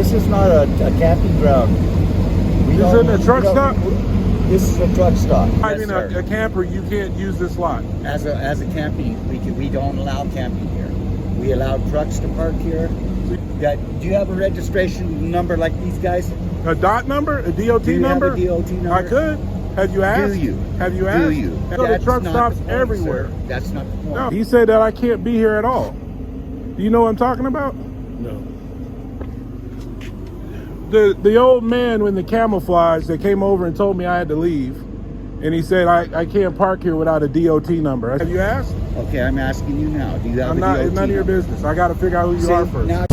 This is not a camping ground. This isn't a truck stop? This is a truck stop. I mean, a camper, you can't use this lot. As a camping, we don't allow camping here. We allow trucks to park here. Do you have a registration number like these guys? A DOT number? A DOT number? Do you have a DOT number? I could. Have you asked? Do you? Have you asked? Do you? Go to truck stops everywhere. Sir. That's not the point. No, he said that I can't be here at all. Do you know what I'm talking about? No. The old man with the camouflage that came over and told me I had to leave, and he said I can't park here without a DOT number. Have you asked? Okay, I'm asking you now. Do you have a DOT It's none of your business. I got to figure out who you are first. Now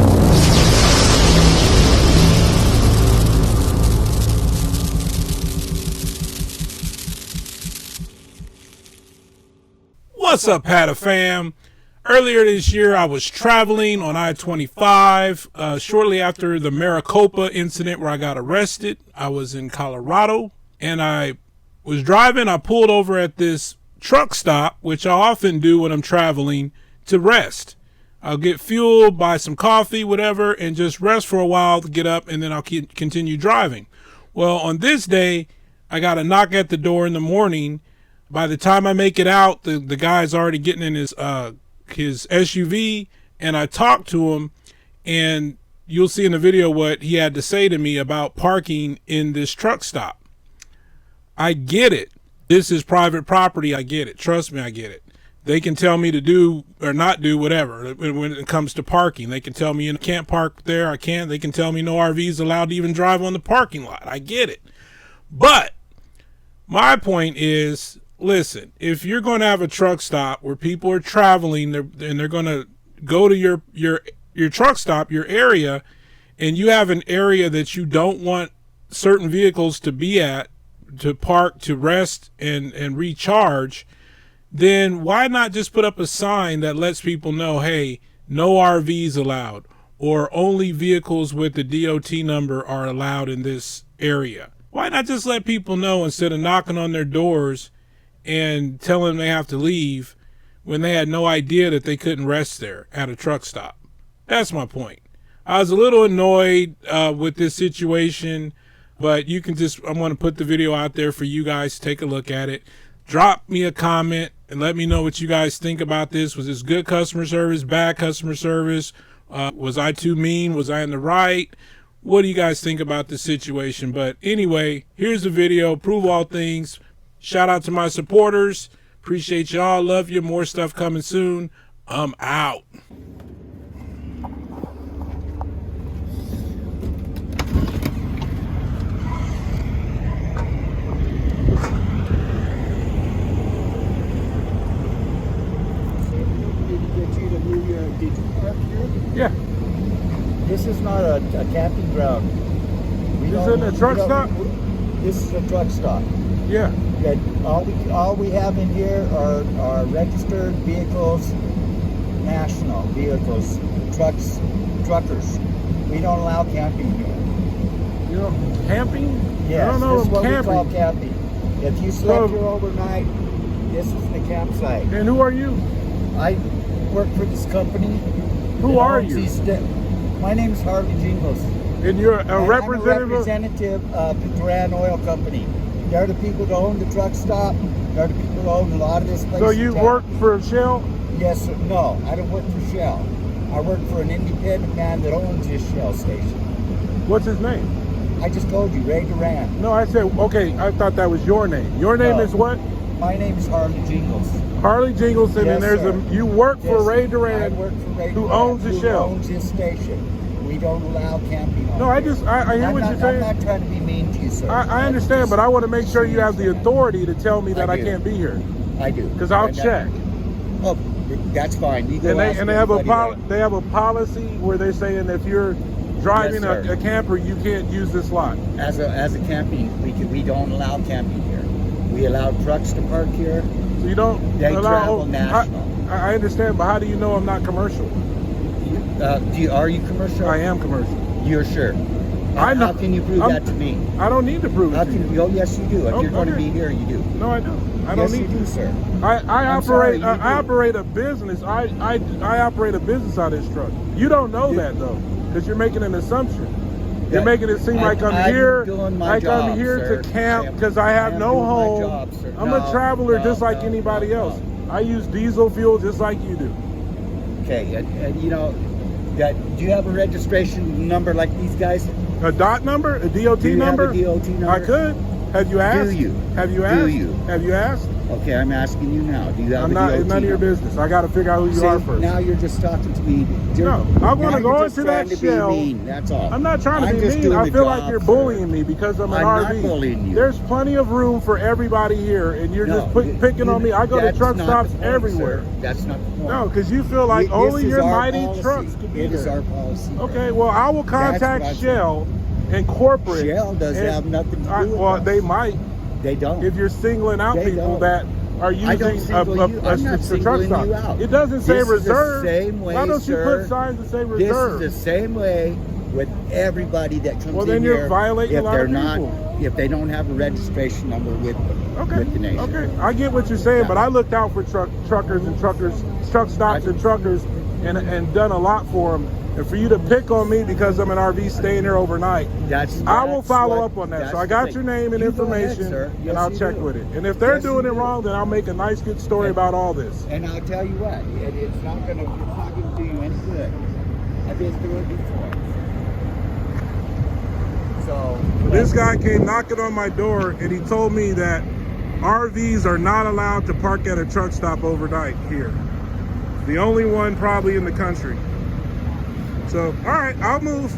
What's up, Pata fam? Earlier this year, I was traveling on I-25 shortly after the Maricopa incident where I got arrested. I was in Colorado, and I was driving. I pulled over at this truck stop, which I often do when I'm traveling, to rest. I'll get fuel, buy some coffee, whatever, and just rest for a while to get up, and then I'll continue driving. Well, on this day, I got a knock at the door in the morning. By the time I make it out, the guy's already getting in his SUV, and I talked to him, and you'll see in the video what he had to say to me about parking in this truck stop. I get it. This is private property. I get it. Trust me, I get it. They can tell me to do or not do whatever when it comes to parking. They can tell me you can't park there. I can't. They can tell me no RVs allowed to even drive on the parking lot. I get it. But my point is, listen, if you're going to have a truck stop where people are traveling and they're going to go to your truck stop, your area, and you have an area that you don't want certain vehicles to be at, to park, to rest and recharge, then why not just put up a sign that lets people know, hey, no RVs allowed, or only vehicles with the DOT number are allowed in this area? Why not just let people know instead of knocking on their doors and tell them they have to leave when they had no idea that they couldn't rest there at a truck stop? That's my point. I was a little annoyed with this situation, but you can just, I'm going to put the video out there for you guys to take a look at it. Drop me a comment and let me know what you guys think about this. Was this good customer service, bad customer service? Was I too mean? Was I in the right? What do you guys think about this situation? But anyway, here's the video. Prove all things. Shout out to my supporters. Appreciate y'all. Love you. More stuff coming soon. I'm out. Did you park here? Yeah. This is not a camping ground. This isn't a truck stop? This is a truck stop. Yeah. All we have in here are registered vehicles, national vehicles, truckers. We don't allow camping here. You know, camping? Yes, I don't know this is what camping. we call camping. If you slept here overnight, this is the campsite. And who are you? I work for this company. Who are you? My name is Harley Jingles. And you're a representative? I'm a representative of the Tyrone Oil Company. They're the people that own the truck stop. They're the people that own a lot of this place. So you work for Shell? Yes, sir. No, I don't work for Shell. I work for an independent man that owns this Shell station. What's his name? I just told you, Ray Duran. No, I said, okay, I thought that was your name. Your name is what? My name is Harley Jingles. Harley Jingles, and Yes, there's sir. you work for Ray Duran, I work for Ray who Duran, owns the Shell. Who owns his station. We don't allow camping on No, I hear what you're saying. I'm not trying to be mean to you, sir. I understand, but I want to make sure you have the authority to tell me that I can't be here. I do. Because I'll check. Oh, that's fine. You And they have a policy where they're saying if you're driving a camper, you can't use this lot. As a camping, we don't allow camping here. We allow trucks to park here. So you don't They allow, travel national. I understand, but how do you know I'm not commercial? Are you commercial? I am commercial. You're sure? How can you prove that to me? I don't need to prove it to you. Oh, yes, you do. If you're going to be here, you do. No, I don't. I don't need you do, sir. I operate a business. I operate a business out of this truck. You don't know that though, because you're making an assumption. You're making it seem like I'm here, doing my like job, I'm here sir. to camp because I have no doing my home. job, sir. I'm a traveler just like anybody no. else. I use diesel fuel just like you do. Okay, and you know, do you have a registration number like these guys? A DOT number? A DOT Do you number? have a DOT number? I could. Have you asked? Do you? Have you asked? Do you? Have you asked? Okay, I'm asking you now. Do you have I'm a not. DOT It's none of your number? business. I got to figure out who you See, are first. now you're just talking to me. No, I want to go into that shell. Be mean, that's all. I'm not trying to I'm be just mean. doing I the feel job, like you're sir. bullying me because I'm an I'm RV. not bullying you. There's plenty of room for everybody here, and you're No, just picking on me. I go to that's truck not stops the point, everywhere. sir. That's not the point. No, because you feel like This only is your our mighty policy. trucks could be It is there. our policy. Okay, well, I will That's what contact I'm Shell and corporate. Shell doesn't have nothing to do with Well, us. they might They don't. if you're singling out They people don't. that are I don't using single you. I'm not a truck singling stop. you out. It doesn't say This is the reserve. same way, Why don't you sir. put signs that say This reserve? is the same way with everybody that comes Well, in then here. you're violating a lot of people. If they don't have a registration number with the nation. Okay, I get what you're saying, but I looked out for truckers and truck stops and truckers, and done a lot for them. And for you to pick on me because I'm an RV staying there overnight, I will follow up on that. So I got your name and information, and I'll check with it. And if they're doing it wrong, then I'll make a nice, good story about all this. And I'll tell you what, it's not gonna do you any good. I've been through it before. So This guy came knocking on my door, and he told me that RVs are not allowed to park at a truck stop overnight here. The only one probably in the country. So, all right, I'll move.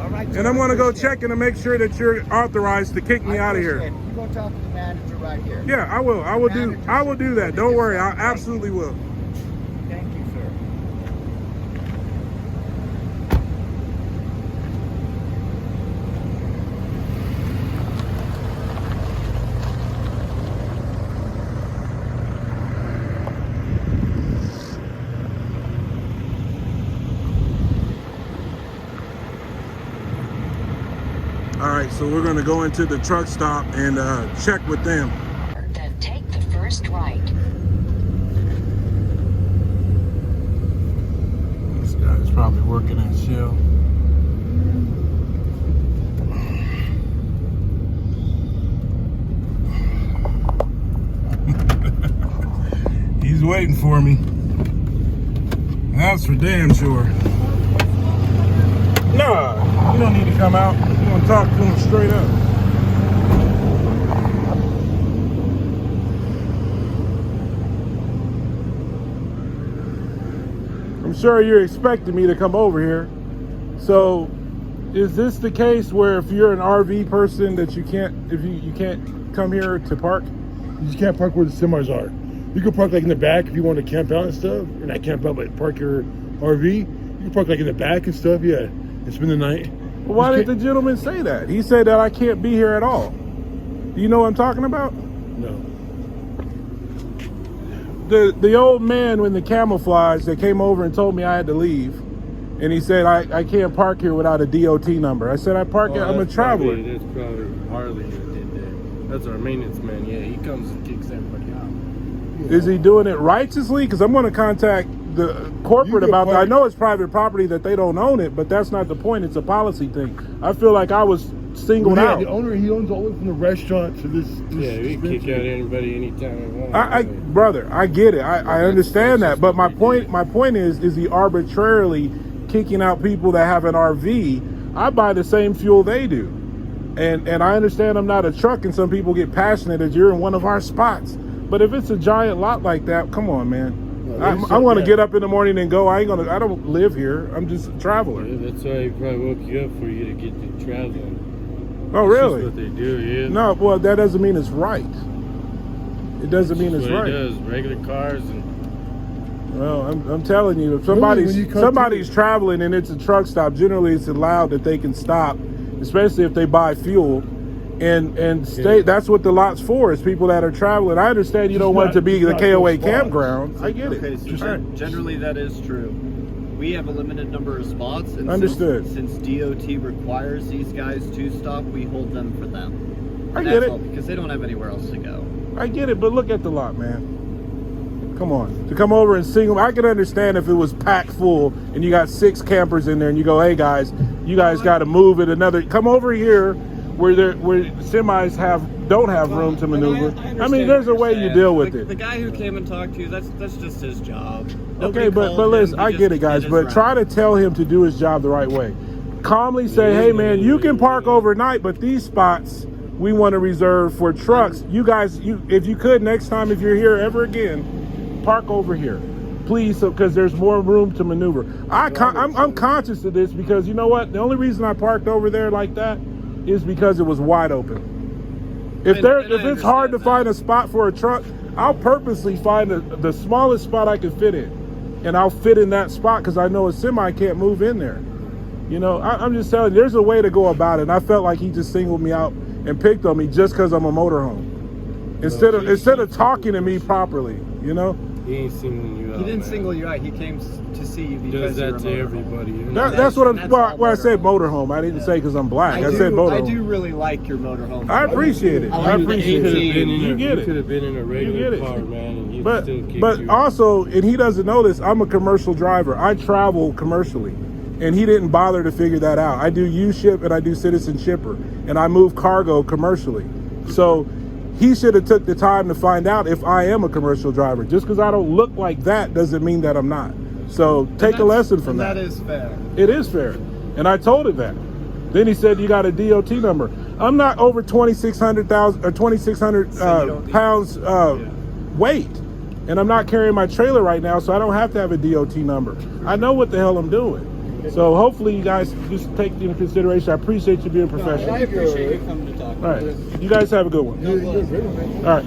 all right, And I'm going to go check in to make sure that you're authorized to kick me out of here. You go talk to the manager right here. Yeah, I will. I will do that. Don't worry. I absolutely will. Thank you, sir. All right, so we're going to go into the truck stop and check with them. Then take the first right. This guy's probably working at Shell. He's waiting for me. That's for damn sure. Nah, you don't need to come out. You want to talk to him straight up. I'm sure you're expecting me to come over here. So, is this the case where if you're an RV person that you can't, if you can't come here to park? You just can't park where the semis are. You can park like in the back if you want to camp out and stuff. Or not camp out, but park your RV. You can park like in the back and stuff, yeah. And spend the night. Well, why did the gentleman say that? He said that I can't be here at all. Do you know what I'm talking about? No. The old man with the camouflage that came over and told me I had to leave. And he said, I can't park here without a DOT number. I said, I'm a traveler. That's probably Harley that did that. That's our maintenance man. Yeah, he comes and kicks everybody out. Is he doing it righteously? Because I'm going to contact the corporate about that. I know it's private property that they don't own it, but that's not the point. It's a policy thing. I feel like I was singled out. The owner, he owns all the way from the restaurant to this Yeah, we kick out anybody anytime we want. Brother, I get it. I understand that. But my point is he arbitrarily kicking out people that have an RV? I buy the same fuel they do. And I understand I'm not a truck and some people get passionate that you're in one of our spots. But if it's a giant lot like that, come on, man. I'm going to get up in the morning and go. I don't live here. I'm just a traveler. Yeah, that's why he probably woke you up for you to get to traveling. Oh, really? That's what they do, yeah. No, well, that doesn't mean it's right. It doesn't mean it's what right. He does, regular cars and... Well, I'm telling you, if somebody's traveling and it's a truck stop, generally it's allowed that they can stop, especially if they buy fuel. And stay. That's what the lot's for, is people that are traveling. I understand you don't want it to be the KOA campground. I get it. Okay, so generally that is true. We have a limited number of spots, and Understood. Since DOT requires these guys to stop, we hold them for them. I get it. Because they don't have anywhere else to go. I get it, but look at the lot, man. Come on. To come over and single, I can understand if it was packed full and you got 6 campers in there and you go, hey guys, you guys got to move it another. Come over here where semis don't have room to maneuver. I mean, there's a way you deal with it. The guy who came and talked to you, that's just his job. Okay, but listen, I get it, guys, but try to tell him to do his job the right way. Calmly say, hey man, you can park overnight, but these spots we want to reserve for trucks. You guys, if you could, next time if you're here ever again, park over here, please, because there's more room to maneuver. I'm conscious of this because you know what? The only reason I parked over there like that is because it was wide open. If it's hard to find a spot for a truck, I'll purposely find the smallest spot I can fit in, and I'll fit in that spot because I know a semi can't move in there. You know, I'm just telling you, there's a way to go about it. And I felt like he just singled me out and picked on me just because I'm a motorhome. Instead of talking to me properly, you know. He ain't singling you out. He didn't man. single you out. He came to see you because Does that to everybody. You know? That's what I said motorhome. I didn't say because I'm black. I said motorhome. I do really like your motorhome. I appreciate it. I appreciate it. You get it. Could have been in a regular car, man, and he'd still kick but you. also, and he doesn't know this, I'm a commercial driver. I travel commercially. And he didn't bother to figure that out. I do U-Ship and I do Citizen Shipper, and I move cargo commercially. So he should have took the time to find out if I am a commercial driver. Just because I don't look like that doesn't mean that I'm not. So take a lesson from that. That is fair. It is fair. And I told him that. Then he said, you got a DOT number. I'm not over 2,600 pounds weight. And I'm not carrying my trailer right now, so I don't have to have a DOT number. I know what the hell I'm doing. So hopefully you guys just take into consideration. I appreciate you being professional. I appreciate you coming to talk. All right. You guys have a good one. All right.